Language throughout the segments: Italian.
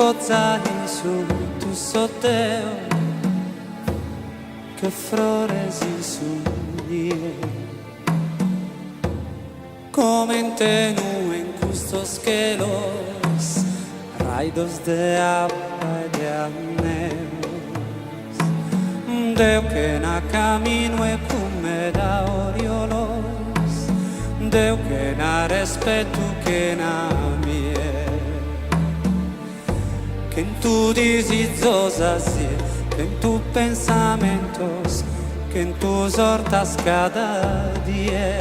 fozzai su tu sotteo, que floresi su die, comente nu en custos quelos, raidos de agua y de aneos, deu que na camino e come da oriolos, deu que na respeto que na miel, que en tu disizosas que en tus pensamientos, que en tus hortas cada día,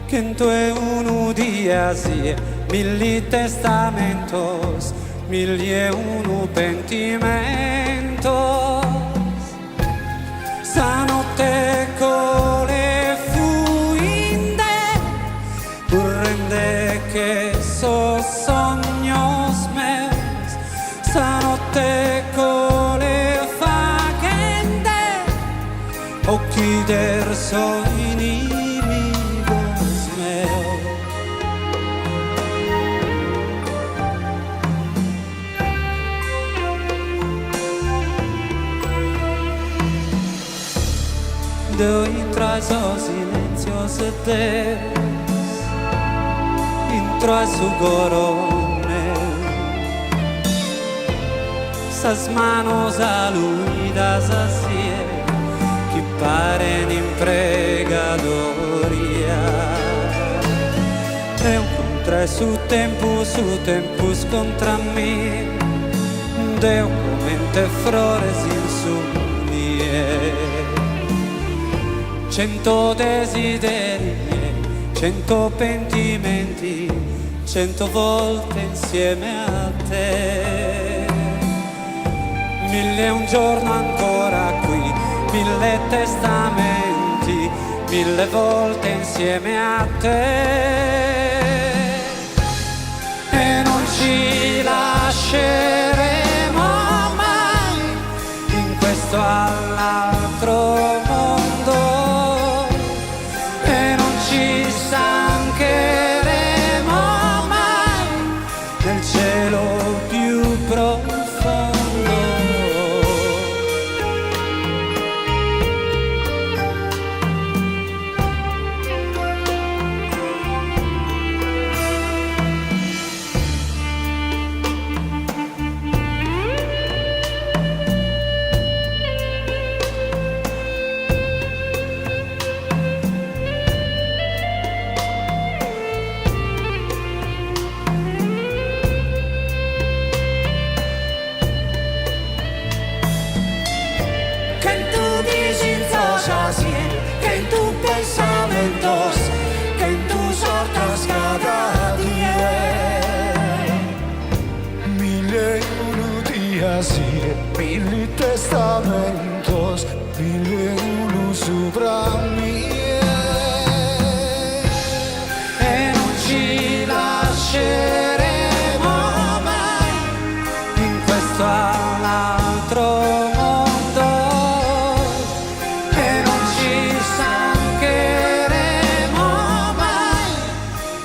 que en tu uno días y mil testamentos, mil y uno pentimentos. Stanotte con le fuinde, currende che so sognos meus. Stanotte con le faghende, occhi der so inimigos meus. Deu intro a so silencios eternos, intro a su corone, sas manos aluidas así, que paren in pregadoria. Eu contra su tempus contra mí, deu comente flores in su nie. 100 desideri, 100 pentimenti, 100 volte insieme a te. 1000 un giorno ancora qui, 1000 testamenti, 1000 volte insieme a te. E non ci lasceremo mai in questo all'altro mondo. Nel cielo più profondo. Que en tus pensamientos, que en tus hortas cada día, 1001 días y 1000 testamentos, 1001 sopra mí. e non ci lasceremo mai in questo all'altro mondo.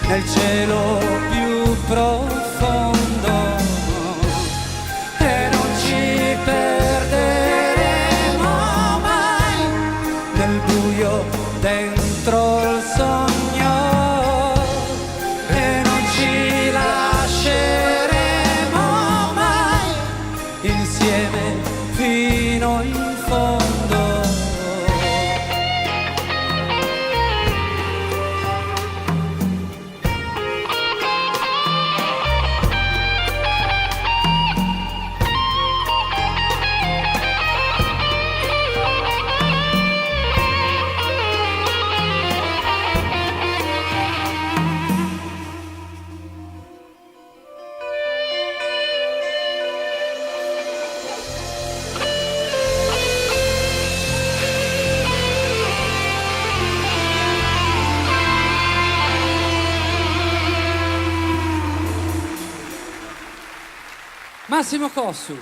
Nel cielo più profondo, e non ci perderemo mai nel buio dentro il sogno, e non ci lasceremo mai insieme fino in fondo. Massimo Cossu.